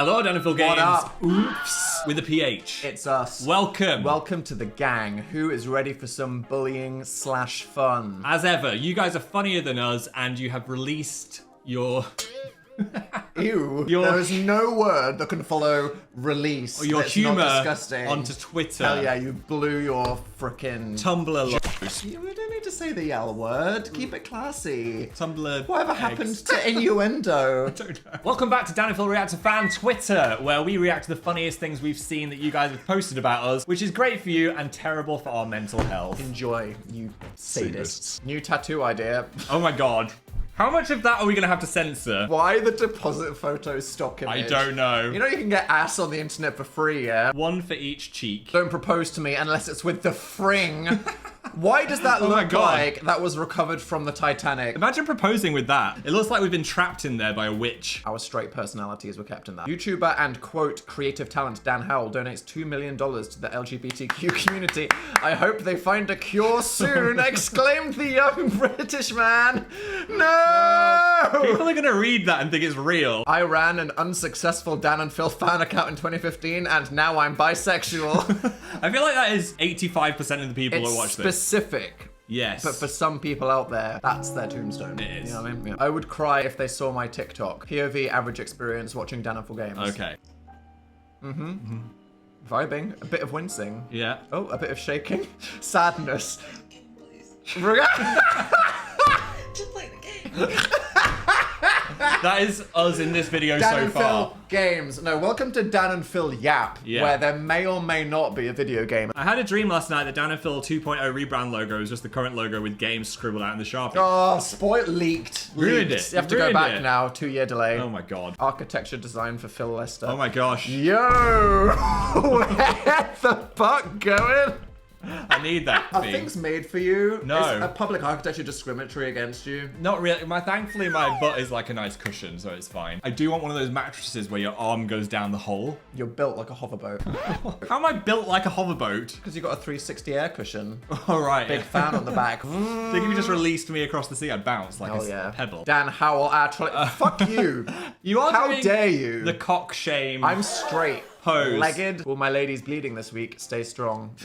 Hello, Phil Games. What up? Oops. With a PH. It's us. Welcome. Welcome to the gang. Who is ready for some bullying / fun? As ever, you guys are funnier than us, and you have released your... Ew. There is no word that can follow release. Or your that's humour not disgusting. onto Twitter. Hell yeah, you blew your frickin' Tumblr lows. You don't need to say the L word. Keep it classy. Tumblr Whatever eggs. happened to innuendo? I don't know. Welcome back to Phil React to Phan Twitter, where we react to the funniest things we've seen that you guys have posted about us, which is great for you and terrible for our mental health. Enjoy, you sadists. New tattoo idea. Oh my god. How much of that are we going to have to censor? Why the deposit photo stock image? I don't know. You know you can get ass on the internet for free, yeah? One for each cheek. Don't propose to me unless it's with the fring. Why does that Oh my look God. like that was recovered from the Titanic? Imagine proposing with that. It looks like we've been trapped in there by a witch. Our straight personalities were kept in that. YouTuber and, quote, creative talent Dan Howell donates $2 million to the LGBTQ community. I hope they find a cure soon, exclaimed the young British man. No! People are gonna read that and think it's real. I ran an unsuccessful Dan and Phil fan account in 2015, and now I'm bisexual. I feel like that is 85% of the people It's that watch this. specific. Yes. But for some people out there, that's their tombstone. It is. You know what I mean? Yeah. I would cry if they saw my TikTok. POV average experience watching Dan and Phil games. Okay. Vibing, a bit of wincing. Yeah. Oh, a bit of shaking. Sadness. Just play the game. That is us in this video Dan so and far. Phil games. No, welcome to Dan and Phil Yap, Yeah. where there may or may not be a video game. I had a dream last night that Dan and Phil 2.0 rebrand logo is just the current logo with games scribbled out in the Sharpie. Oh, spoil leaked. Ruined Leaked. it. You have to Ruined go back it. now. 2-year delay. Oh my god. Architecture design for Phil Lester. Oh my gosh. Yo! Where the fuck going? I need that. Are theme. things made for you? No. Is a public architecture discriminatory against you? Not really. Thankfully, my butt is like a nice cushion, so it's fine. I do want one of those mattresses where your arm goes down the hole. You're built like a hoverboat. How am I built like a hoverboat? Because you got a 360 air cushion. All right. Big fan on the back. I think if you just released me across the sea, I'd bounce like Hell a yeah. pebble. Dan Howell, fuck you. You are How doing dare you? the cock shame. I'm straight. Pose. Legged. All my ladies bleeding this week. Stay strong.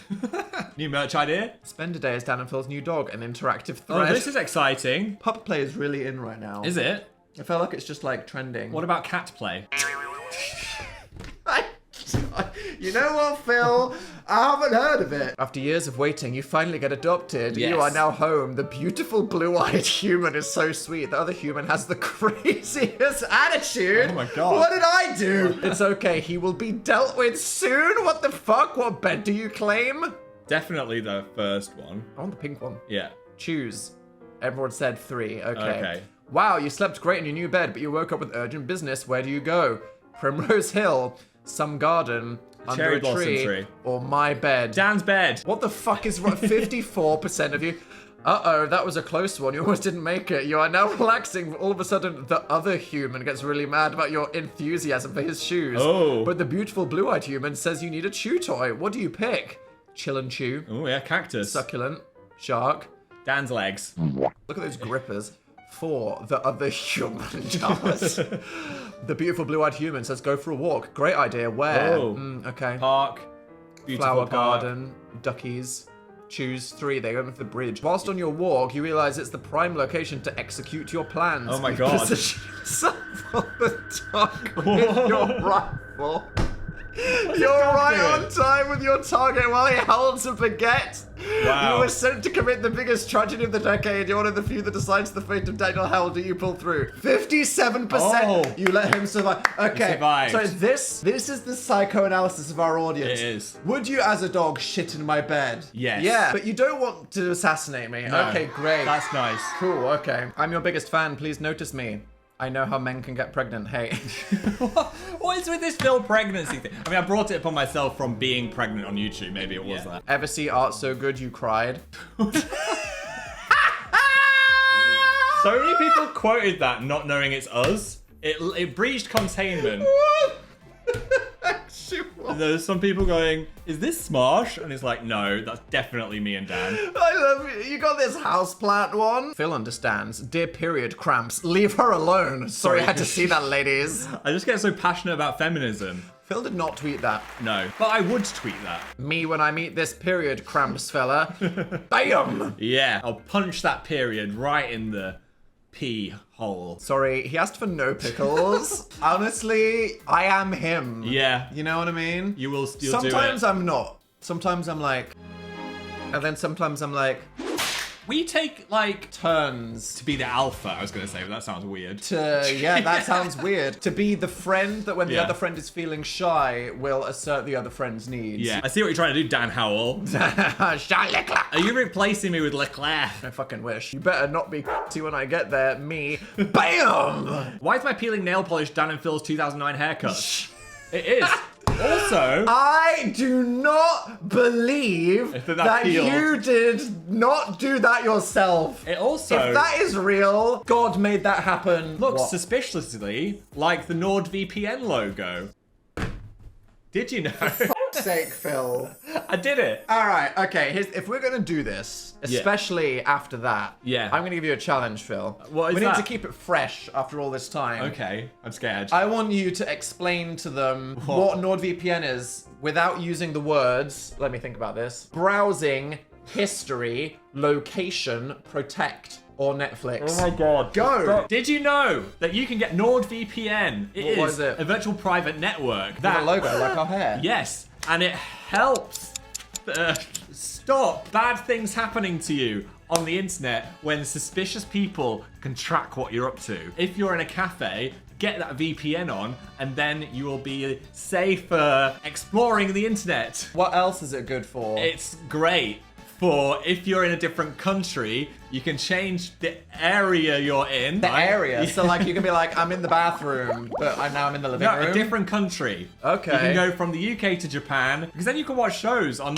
New merch idea? Spend a day as Dan and Phil's new dog, an interactive Oh, thread. this is exciting. Pup play is really in right now. Is it? I feel like it's just like trending. What about cat play? You know what, Phil? I haven't heard of it. After years of waiting, you finally get adopted. Yes. You are now home. The beautiful blue-eyed human is so sweet. The other human has the craziest attitude. Oh my God. What did I do? It's okay. He will be dealt with soon. What the fuck? What bed do you claim? Definitely the first one. I want the pink one. Yeah. Choose. Everyone said 3. Okay. Okay. Wow, you slept great in your new bed, but you woke up with urgent business. Where do you go? Primrose Hill, some garden, Cherry under a blossom tree. or my bed. Dan's bed. What the fuck is 54% of you? Uh-oh, that was a close one. You almost didn't make it. You are now relaxing. All of a sudden, the other human gets really mad about your enthusiasm for his shoes. Oh. But the beautiful blue-eyed human says you need a chew toy. What do you pick? Chill and chew. Oh yeah, cactus. Succulent. Shark. Dan's legs. Look at those grippers. 4, the other human jars. The beautiful blue-eyed human says go for a walk. Great idea. Where? Oh. Okay. Park. Beautiful Flower park. garden. Duckies. Choose 3. They go over the bridge. Whilst on your walk, you realize it's the prime location to execute your plans. Oh my God. Position yourself on the dock with your rifle. You're right on time with your target while he holds a baguette. Wow. You were sent to commit the biggest tragedy of the decade. You're one of the few that decides the fate of Daniel. How do you pull through? 57%. Oh. You let him survive. Okay. survived. So this is the psychoanalysis of our audience. It is. Would you, as a dog, shit in my bed? Yes. Yeah. But you don't want to assassinate me. No. Okay, great. That's nice. Cool. Okay. I'm your biggest fan. Please notice me. I know how men can get pregnant. Hey. What is with this Phil pregnancy thing? I mean, I brought it upon myself from being pregnant on YouTube. Maybe it was that. Ever see art so good you cried? So many people quoted that not knowing it's us. It breached containment. Actually, what? There's some people going, is this Smosh? And it's like, no, that's definitely me and Dan. I love you. You got this houseplant one. Phil understands. Dear period cramps, leave her alone. Sorry, I had to see that, ladies. I just get so passionate about feminism. Phil did not tweet that. No, but I would tweet that. Me when I meet this period cramps fella. Bam! Yeah, I'll punch that period right in the pee hole. Sorry, he asked for no pickles. Honestly, I am him. Yeah. You know what I mean? You'll do it. Sometimes I'm not. Sometimes I'm like... And then sometimes I'm like... We take, like, Turns. to be the alpha, I was going to say, but that sounds weird. Yeah, that sounds weird. To be the friend that when the Yeah. other friend is feeling shy, will assert the other friend's needs. Yeah. I see what you're trying to do, Dan Howell. Shy Leclerc. Are you replacing me with Leclerc? I fucking wish. You better not be see when I get there. Me. BAM! Why is my peeling nail polish Dan and Phil's 2009 haircut? It is. Also, I do not believe That that peeled. you did not do that yourself. it also If that is real, God made that happen. looks What? suspiciously like the NordVPN logo. Did you know? sake, Phil. I did it. All right, okay. If we're gonna do this, especially after that, Yeah. I'm gonna give you a challenge, Phil. What is we need that? to keep it fresh after all this time. Okay, I'm scared. I want you to explain to them What? what NordVPN is without using the words. Let me think about this. Browsing, history, location, protect, or Netflix. Oh my god. Go! Did you know that you can get NordVPN? What is it? a virtual private network. With a logo like our hair. Yes, and it helps stop bad things happening to you on the internet when suspicious people can track what you're up to. If you're in a cafe, get that VPN on, and then you will be safer exploring the internet. What else is it good for? It's great for if you're in a different country, you can change the area you're in. the right? area. So like you can be like, I'm in the bathroom, but I'm in the living No, room. a different country. Okay. You can go from the UK to Japan, because then you can watch shows on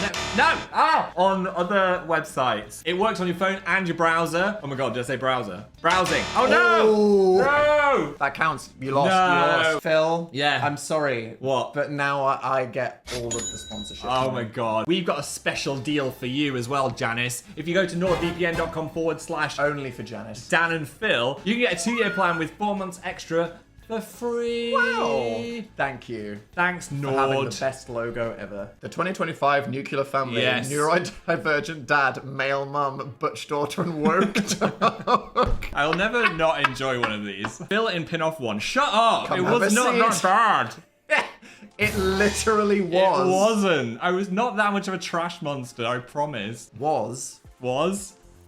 on other websites. It works on your phone and your browser. Oh my god, did I say browser? Browsing. Oh no! Ooh. No! That counts. You lost. No. You lost. Phil. Yeah. I'm sorry. What? But now I get all of the sponsorship. Oh my god. We've got a special deal for you as well, Janice. If you go to nordvpn.com/Dan Only for Janice. and Phil, you can get a 2-year plan with 4 months extra for free. Wow. Thank you. Thanks, For having the Nord. best logo ever. The 2025 nuclear family. Yes. Neurodivergent dad, male mum, butch daughter, and woke dog. I'll never not enjoy one of these. Phil in pin-off one. Shut up! Come it have was a not seat. that bad. It literally was. It wasn't. I was not that much of a trash monster, I promise. Was.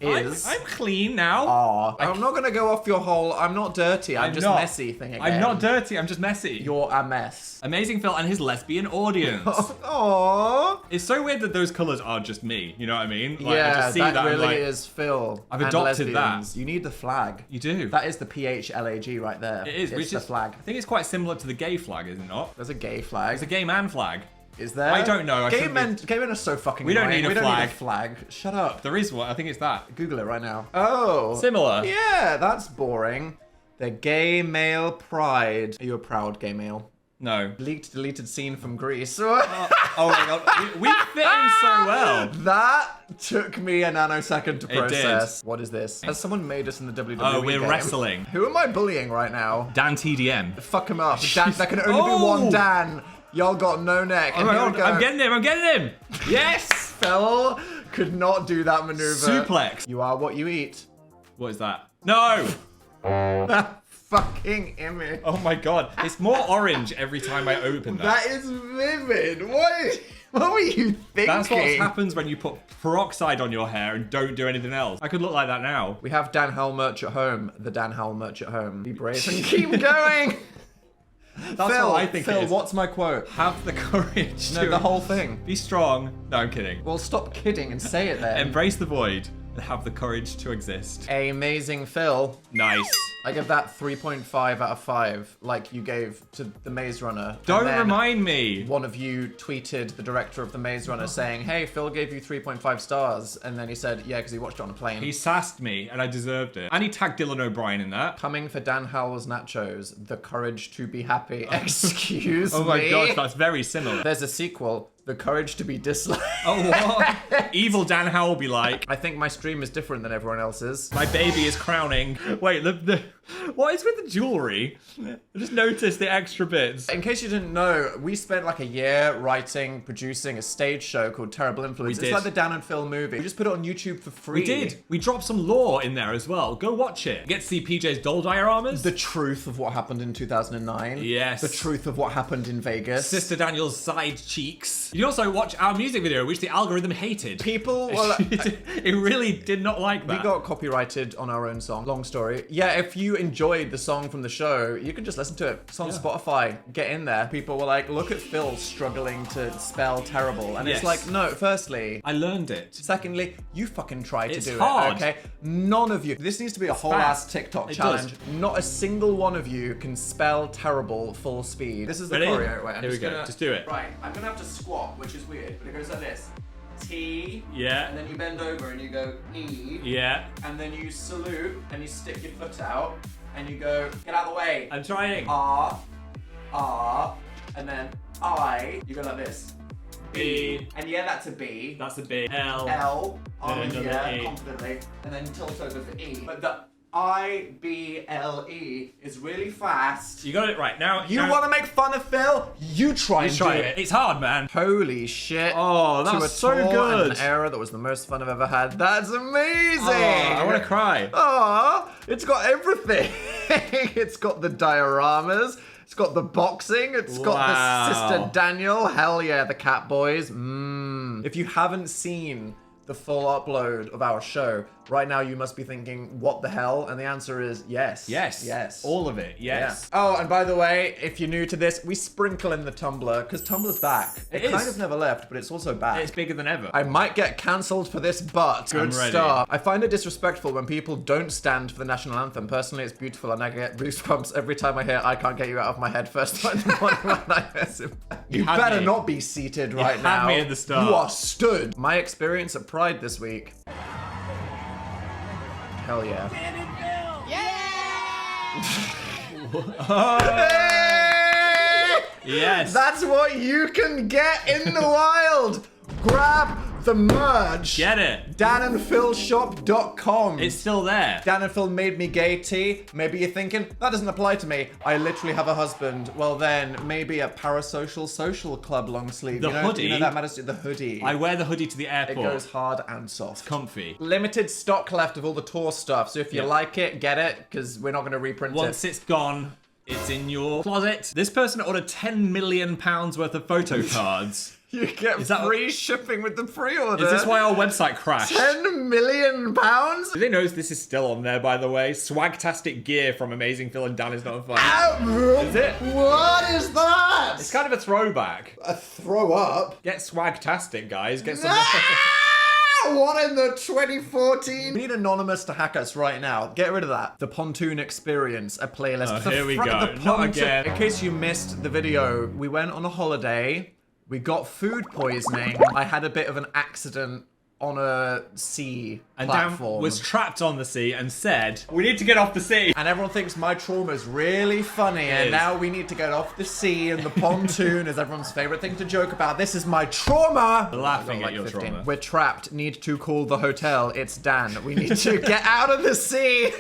Is. I'm clean now. Aw. I'm not gonna go off your whole I'm not dirty, I'm just not. messy thing again. I'm not dirty, I'm just messy. You're a mess. Amazing Phil and his lesbian audience. Aww. It's so weird that those colours are just me, you know what I mean? Like, I Yeah, just see that I'm really like, is Phil. I've and adopted that. lesbians. You need the flag. You do. That is the PHLAG right there. It is, It's which the is flag. I think it's quite similar to the gay flag, is it not? There's a gay flag. It's a gay man flag. Is there? I don't know, I Gay shouldn't men are so fucking We don't annoying. need a We don't flag. need a flag. Shut up. There is one. I think it's that. Google it right now. Oh. Similar. Yeah, that's boring. The gay male pride. Are you a proud gay male? No. Leaked deleted scene from Greece. Oh my god. We fit in so well. That took me a nanosecond to It did. process. What is this? Has someone made us in the WWE Oh, we're game? wrestling. Who am I bullying right now? Dan TDM. Fuck him up. Dan, there can only be Oh! one Dan. Y'all got no neck. Oh And my here we god. go. I'm getting him. Yes. Phil could not do that maneuver. Suplex. You are what you eat. What is that? No. That fucking image. Oh my god. It's more orange every time I open that. That is vivid. What were you thinking? That's what happens when you put peroxide on your hair and don't do anything else. I could look like that now. We have Dan Howell merch at home. The Dan Howell merch at home. Be brave and keep going. That's Phil, what I think Phil, it is. what's my quote? Have the courage No, to the whole thing. be strong. No, I'm kidding. Well, stop kidding and say it then. Embrace the void have the courage to exist. Amazing Phil. Nice. I give that 3.5 out of 5, like you gave to The Maze Runner. Don't And then remind me. one of you tweeted the director of The Maze Runner saying, hey, Phil gave you 3.5 stars. And then he said, yeah, because he watched it on a plane. He sassed me, and I deserved it. And he tagged Dylan O'Brien in that. Coming for Dan Howell's nachos, the courage to be happy. Excuse me. Oh my gosh, that's very similar. There's a sequel, The Courage to be Disliked. Oh, what? Evil Dan Howell be like, I think my stream is different than everyone else's. my baby is crowning. Wait, what is with the jewelry? I just noticed the extra bits. In case you didn't know, we spent like a year writing, producing a stage show called Terrible Influence. We It's did. like the Dan and Phil movie. We just put it on YouTube for free. We did. We dropped some lore in there as well. Go watch it. Get to see PJ's doll dioramas. The truth of what happened in 2009. Yes. The truth of what happened in Vegas. Sister Daniel's side cheeks. You can also watch our music video, which the algorithm hated. People, well, it really did not like that. we got copyrighted on our own song. Long story. Yeah, if you enjoyed the song from the show, you can just listen to it. It's on Spotify. Get in there. People were like, look at Phil struggling to spell terrible. And it's Yes. like, no, firstly, I learned it. secondly, you fucking try to It's do hard. it, okay? None of you. This needs to be a whole fast. ass TikTok It challenge. does. Not a single one of you can spell terrible full speed. This is the Ready? choreo. Wait, I'm Here we just go. gonna... Just do it. Right, I'm gonna have to squat, which is weird, but it goes like this. T, Yeah. and then you bend over and you go E, Yeah. and then you salute and you stick your foot out and you go, get out of the way. I'm trying. R, and then I, you go like this. B. And yeah, that's a B. That's a B. L. L, Then on another here, E. confidently, and then tilt over for E. But the I-B-L-E is really fast. You got it right. Now You now- want to make fun of Phil? You try and try do it. It's hard, man. Holy shit. Oh, To that's a so tour good. and an era that was the most fun I've ever had. That's amazing. Oh, I want to cry. Aw, it's got everything. It's got the dioramas. It's got the boxing. It's got the Wow. Sister Daniel. Hell yeah, the Cat Boys. If you haven't seen the full upload of our show, right now you must be thinking, what the hell? And the answer is yes. Yes. Yes. All of it. Yes. Yeah. Oh, and by the way, if you're new to this, we sprinkle in the Tumblr, because Tumblr's back. It is. kind of never left, but it's also back. It's bigger than ever. I might get cancelled for this, but good I'm ready. start. I find it disrespectful when people don't stand for the national anthem. Personally, it's beautiful, and I get goosebumps every time I hear "I Can't Get You Out of My Head" first time in the morning when I listen. You had better me. not be seated right had now. me at the start. You are stood. My experience at Pride this week. Hell yeah. Hey! Yes. That's what you can get in the wild. Grab the merch. Get it. danandphilshop.com. It's still there. Dan and Phil made me gay tea. Maybe you're thinking, that doesn't apply to me. I literally have a husband. Well then, maybe a parasocial social club long sleeve. The you know, hoodie? You know that matters to the hoodie. I wear the hoodie to the It airport. goes hard and soft. Comfy. Limited stock left of all the tour stuff. So if you Yeah. like it, get it, because we're not going to reprint Once it. it's gone, it's in your closet. This person ordered £10 million worth of photo cards. You get that- free shipping with the pre-order. Is this why our website crashed? £10 million? Do they know this is still on there, by the way? Swagtastic gear from Amazing Phil and Dan is not fun. Is it? What is that? It's kind of a throwback. A throw up. Get swagtastic, guys. Get some. What in the 2014? We need Anonymous to hack us right now. Get rid of that. The Pontoon Experience, a playlist. Oh, The here we front of go. the Not pontoon- again. In case you missed the video, we went on a holiday. We got food poisoning. I had a bit of an accident on a sea And platform. Dan was trapped on the sea and said, "We need to get off the sea." And everyone thinks my trauma is really funny, and is. now we need to get off the sea, and the pontoon is everyone's favorite thing to joke about. This is my trauma. Laughing I've got at your 15. trauma. We're trapped. Need to call the hotel. It's Dan. We need to get out of the sea.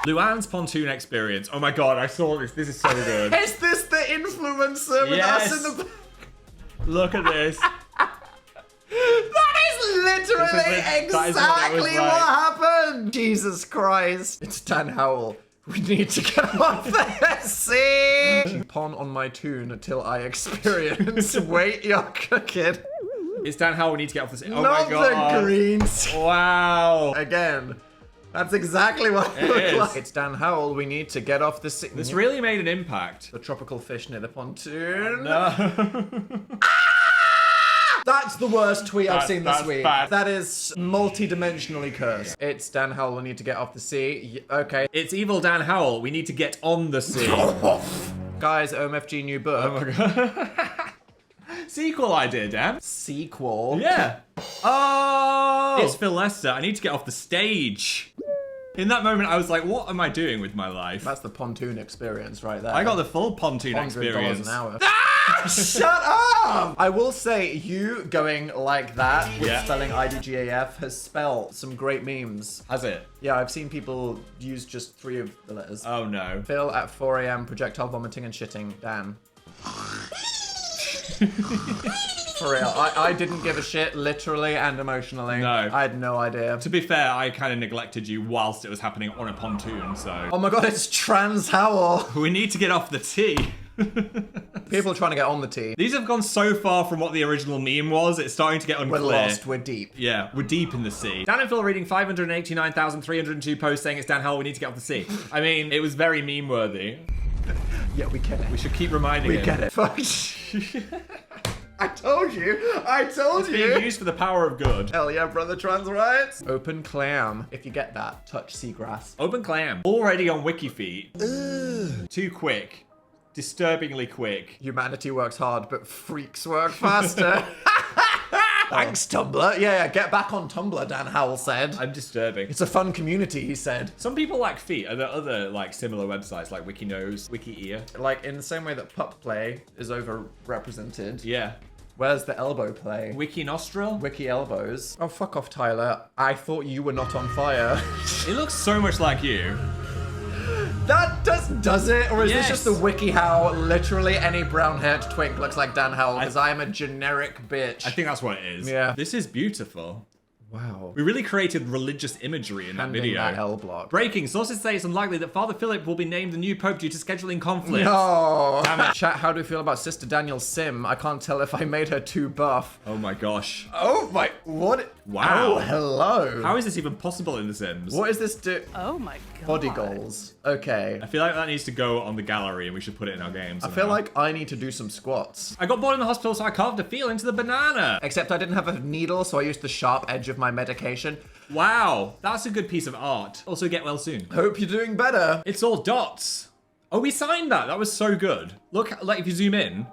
Luann's pontoon experience. Oh my god, I saw this. This is so good. Is this the influencer with us in the? Look at this. That is literally That is what it was exactly like. what happened. Jesus Christ. It's Dan Howell. We need to get off the sea. Keep on my tune until I experience. Wait, you're cooking. It's Dan Howell. We need to get off the sea. Oh Not my god. the greens. Wow. Again. That's exactly what it It looked is. like. It's Dan Howell. We need to get off the sea. This really made an impact. The tropical fish near the pontoon. No. That's the worst tweet I've seen this That's week. bad. That is multi-dimensionally cursed. It's Dan Howell, we need to get off the sea. Okay. It's evil Dan Howell. We need to get on the sea. Guys, OMFG new book. Oh my god. Sequel idea, Dan. Sequel. Yeah. Oh! It's Phil Lester. I need to get off the stage. In that moment, I was like, what am I doing with my life? That's the pontoon experience right there. I got the full pontoon $100 experience. an hour. Shut up! I will say, you going like that with Yeah. spelling IDGAF has spelled some great memes. Has it? Yeah, I've seen people use just 3 of the letters. Oh no. Phil at 4 a.m. projectile vomiting and shitting. Dan. For real, I didn't give a shit, literally and emotionally. No. I had no idea. To be fair, I kind of neglected you whilst it was happening on a pontoon, so. Oh my god, it's Trans Howell. We need to get off the tee. People are trying to get on the tee. These have gone so far from what the original meme was, it's starting to get unclear. We're lost, we're deep. Yeah, we're deep in the sea. Dan and Phil reading 589,302 posts saying it's Dan Howell, we need to get off the sea. I mean, it was very meme-worthy. Yeah, we get it. We should keep reminding him. We get it. Fuck. I told you. I told It's you. being used for the power of good. Hell yeah, brother trans rights. Open clam. If you get that, touch seagrass. Open clam. Already on WikiFeet. Too quick. Disturbingly quick. Humanity works hard, but freaks work faster. Thanks, Tumblr. Yeah, get back on Tumblr, Dan Howell said. I'm disturbing. It's a fun community, he said. Some people like feet. Are there other like similar websites like WikiNose, WikiEar? Like, in the same way that pup play is overrepresented, Yeah. where's the elbow play? WikiNostril? Wiki elbows. Oh, fuck off, Tyler. I thought you were not on fire. It looks so much like you. That does it? Or is this Yes. just the wiki how literally any brown-haired twink looks like Dan Howell because I am a generic bitch? I think that's what it is. Yeah. This is beautiful. Wow. We really created religious imagery in that Handing video. that L block. Breaking. Sources say it's unlikely that Father Philip will be named the new pope due to scheduling conflicts. No. Damn it. Chat, how do we feel about Sister Daniel's sim? I can't tell if I made her too buff. Oh my gosh. Oh my, what? Wow. Oh, hello. How is this even possible in The Sims? What is this do? Oh my god. Body goals. Okay. I feel like that needs to go on the gallery and we should put it in our games. I feel like I need to do some squats. I got born in the hospital, so I carved a feel into the banana. Except I didn't have a needle, so I used the sharp edge of my medication. Wow, that's a good piece of art. Also, get well soon. Hope you're doing better. It's all dots. Oh, we signed that. That was so good. Look, like if you zoom in,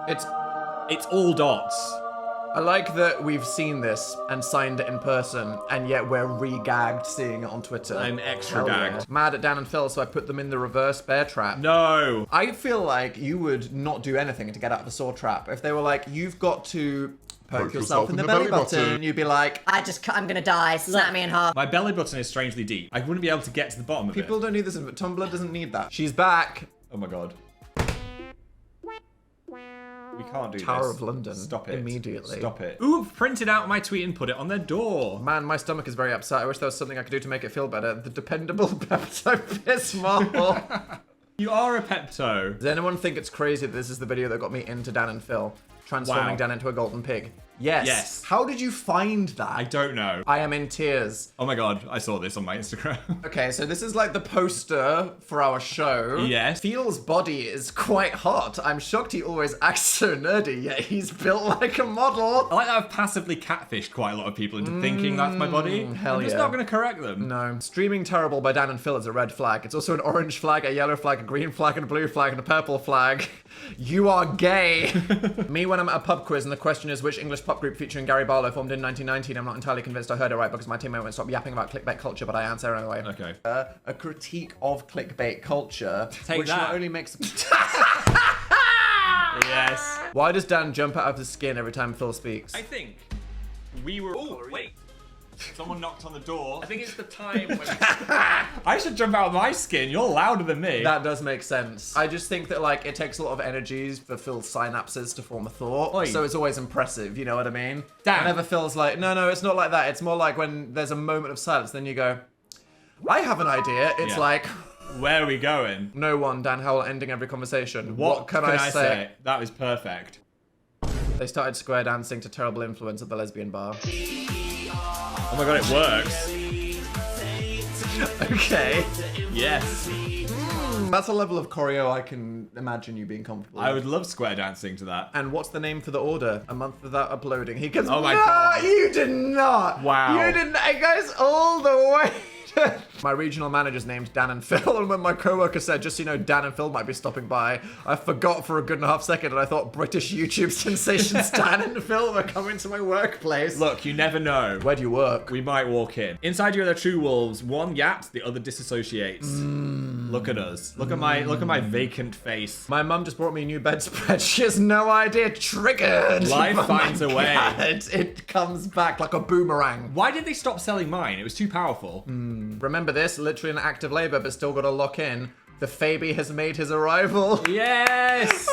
It's it's all dots. I like that we've seen this and signed it in person, and yet we're re-gagged seeing it on Twitter. I'm extra Hell yeah. gagged. Mad at Dan and Phil, so I put them in the reverse bear trap. No. I feel like you would not do anything to get out of the saw trap. If they were like, you've got to poke yourself in the belly button, you'd be like, I'm gonna die. Snap me in half. My belly button is strangely deep. I wouldn't be able to get to the bottom of people it. don't need this, but Tumblr doesn't need that. She's back. Oh my god. We can't do Tower this. of London. Stop it. Immediately. Stop it. Ooh, printed out my tweet and put it on their door. Man, my stomach is very upset. I wish there was something I could do to make it feel better. The dependable Pepto-Bismol. You are a Pepto. Does anyone think it's crazy that this is the video that got me into Dan and Phil? Transforming Wow. Dan into a golden pig. Yes. Yes. How did you find that? I don't know. I am in tears. Oh my god, I saw this on my Instagram. Okay, so this is like the poster for our show. Yes. Phil's body is quite hot. I'm shocked he always acts so nerdy, yet he's built like a model. I like that I've passively catfished quite a lot of people into thinking that's my body. hell I'm just yeah. not going to correct them. No. Streaming terrible by Dan and Phil is a red flag. It's also an orange flag, a yellow flag, a green flag, and a blue flag, and a purple flag. You are gay. Me when I'm at a pub quiz and the question is which English pub group featuring Gary Barlow formed in 1919. I'm not entirely convinced I heard it right because my teammate won't stop yapping about clickbait culture, but I answer anyway. Okay. A critique of clickbait culture, Take which that. not only makes... Yes. Why does Dan jump out of his skin every time Phil speaks? I think we were... Oh, wait. Someone knocked on the door. I think it's the time when... I should jump out of my skin. You're louder than me. That does make sense. I just think that, like, it takes a lot of energy for Phil's synapses to form a thought. Oi. So it's always impressive, you know what I mean? Dan. Whenever Phil's like, no, it's not like that. It's more like when there's a moment of silence, then you go, I have an idea. It's Yeah. like, Where are we going? no one, Dan Howell ending every conversation. What can I say? That was perfect. They started square dancing to Terrible Influence at the lesbian bar. Oh my god, it works. Okay. Yes. That's a level of choreo I can imagine you being comfortable I with. would love square dancing to that. And what's the name for the order? A month without uploading. He goes, Oh my no, God. you did not. Wow. You didn't. It goes all the way. My regional manager's name's Dan and Phil, and when my coworker said, just so you know, Dan and Phil might be stopping by, I forgot for a good and a half second, and I thought British YouTube sensations Dan and Phil were coming to my workplace. Look, you never know. Where do you work? We might walk in. Inside you are the true wolves. One yaps, the other disassociates. Look at us. Look at my vacant face. My mum just brought me a new bedspread. She has no idea. Triggered. Life Oh my finds a way. God. It comes back like a boomerang. Why did they stop selling mine? It was too powerful. Remember this? Literally in active labor, but still got to lock in. The Fabi has made his arrival. Yes!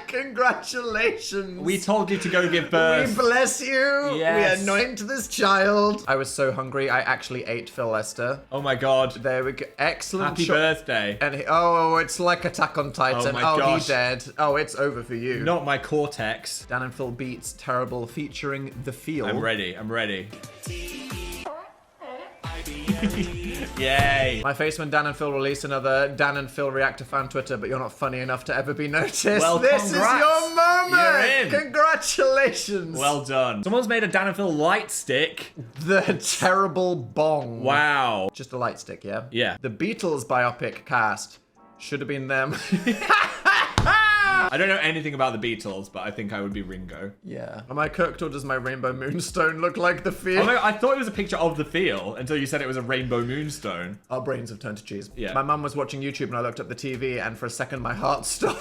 Congratulations. We told you to go give We birth. bless you. Yes. We anoint this child. I was so hungry, I actually ate Phil Lester. Oh my god. There we go. Excellent. Happy shot. birthday. And oh, it's like Attack on Titan. Oh my He gosh. dead. Oh, it's over for you. Not my cortex. Dan and Phil Beats Terrible featuring The Feel. I'm ready. I'm ready. Yay. My face when Dan and Phil release another Dan and Phil react to fan Twitter, but you're not funny enough to ever be noticed. Well, this congrats. is your moment. You're in. Congratulations. Well done. Someone's made a Dan and Phil light stick. The terrible bong. Wow. Just a light stick, yeah? Yeah. The Beatles biopic cast. Should have been them. I don't know anything about the Beatles, but I think I would be Ringo. Yeah. Am I cooked or does my rainbow moonstone look like the Feel? Oh my god, I thought it was a picture of the feel until you said it was a rainbow moonstone. Our brains have turned to cheese. Yeah. My mum was watching YouTube and I looked up the TV and for a second my heart stopped.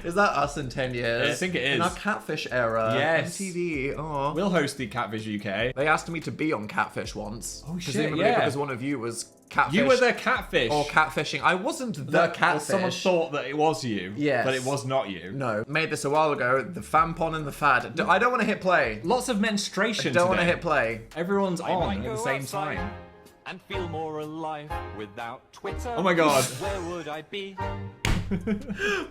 Is that us in 10 years? I think it is. In our Catfish era. Yes. MTV. Oh. We'll host the Catfish UK. They asked me to be on Catfish once. Oh, shit, Presumably yeah. because one of you was catfish. You were the catfish. Or catfishing. I wasn't the Well, catfish. someone thought that it was you. Yes. But it was not you. No. Made this a while ago. The Fampon and the Fad. I don't want to hit play. Lots of menstruation Don't want to today. hit play. Everyone's on might at go the same outside time. and feel more alive without Twitter. Oh my god. Where would I be?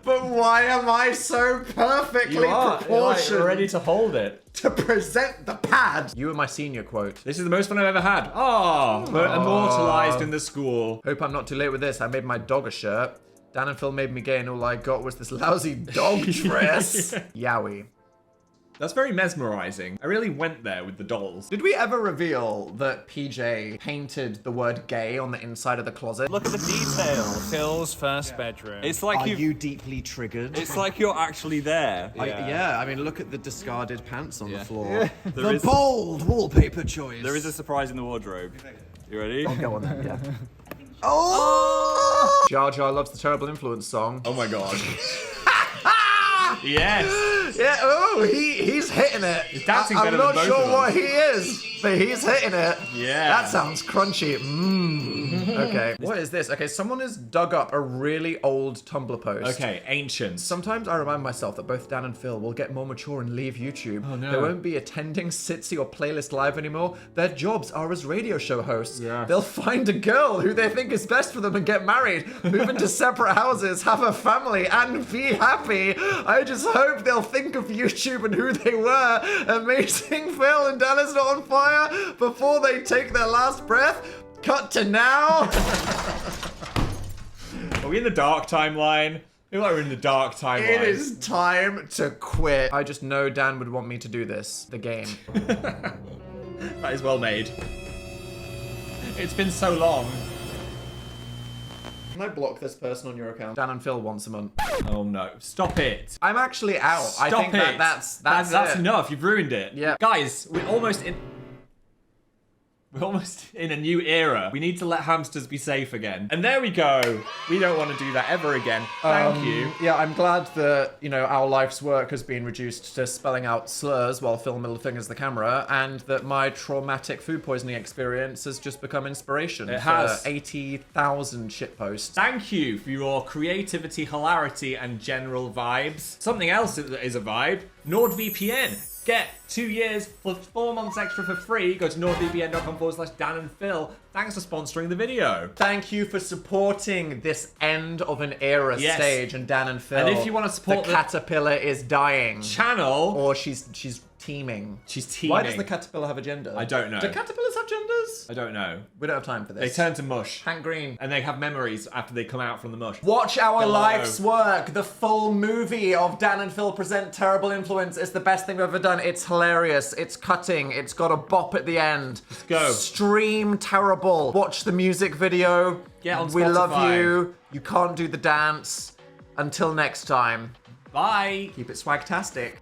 But why am I so perfectly proportioned You're ready to hold it. to present the pad? You were my senior quote. This is the most fun I've ever had. Oh, immortalized in the school. Hope I'm not too late with this. I made my dog a shirt. Dan and Phil made me gay and all I got was this lousy dog dress. Yowie. That's very mesmerizing. I really went there with the dolls. Did we ever reveal that PJ painted the word gay on the inside of the closet? Look at the detail. Phil's first bedroom. It's like you deeply triggered? It's like you're actually there. I mean, look at the discarded pants on the floor. There is- bold wallpaper choice. There is a surprise in the wardrobe. You ready? Go on then, yeah. Oh! Jar Jar loves the Terrible Influence song. Oh my god. Yes. Yeah, oh, he's hitting it. He's dancing I'm better not than both sure of what us. he is, but he's hitting it. Yeah. That sounds crunchy. Okay. What is this? Okay, someone has dug up a really old Tumblr post. Okay, ancient. Sometimes I remind myself that both Dan and Phil will get more mature and leave YouTube. Oh, no. They won't be attending Sitsy or Playlist Live anymore. Their jobs are as radio show hosts. Yeah. They'll find a girl who they think is best for them and get married, move into separate houses, have a family, and be happy. I just hope they'll think of YouTube and who they were. Amazing Phil and Dan is not on fire before they take their last breath. Cut to now. Are we in the dark timeline? I feel like we're in the dark timeline. It is time to quit. I just know Dan would want me to do this. The game. That is well made. It's been so long. Can I block this person on your account? Dan and Phil once a month. Oh no. Stop it. I'm actually out. Stop I think it. that's That's it. enough. You've ruined it. Yeah. Guys, we're almost in a new era. We need to let hamsters be safe again. And there we go. We don't want to do that ever again. Thank you. Yeah, I'm glad that, our life's work has been reduced to spelling out slurs while Phil middle fingers the camera, and that my traumatic food poisoning experience has just become inspiration It for has. 80,000 shitposts. Thank you for your creativity, hilarity, and general vibes. Something else that is a vibe, NordVPN. Get 2 years plus 4 months extra for free. Go to nordvpn.com/Dan and Phil. Thanks for sponsoring the video. Thank you for supporting this end of an era Yes. stage and Dan and Phil. And if you want to support the caterpillar is dying. channel, Or she's teeming. She's teeming. Why does the caterpillar have a gender? I don't know. Do caterpillars have genders? I don't know. We don't have time for They this. turn to mush. Hank Green. And they have memories after they come out from the mush. Watch Our Hello. Life's Work, the full movie of Dan and Phil present Terrible Influence. It's the best thing we've ever done. It's hilarious. It's cutting. It's got a bop at the end. Let's go. Stream Terrible. Watch the music video. Get on We love Spotify. you. You can't do the dance. Until next time, Bye. keep it swagtastic.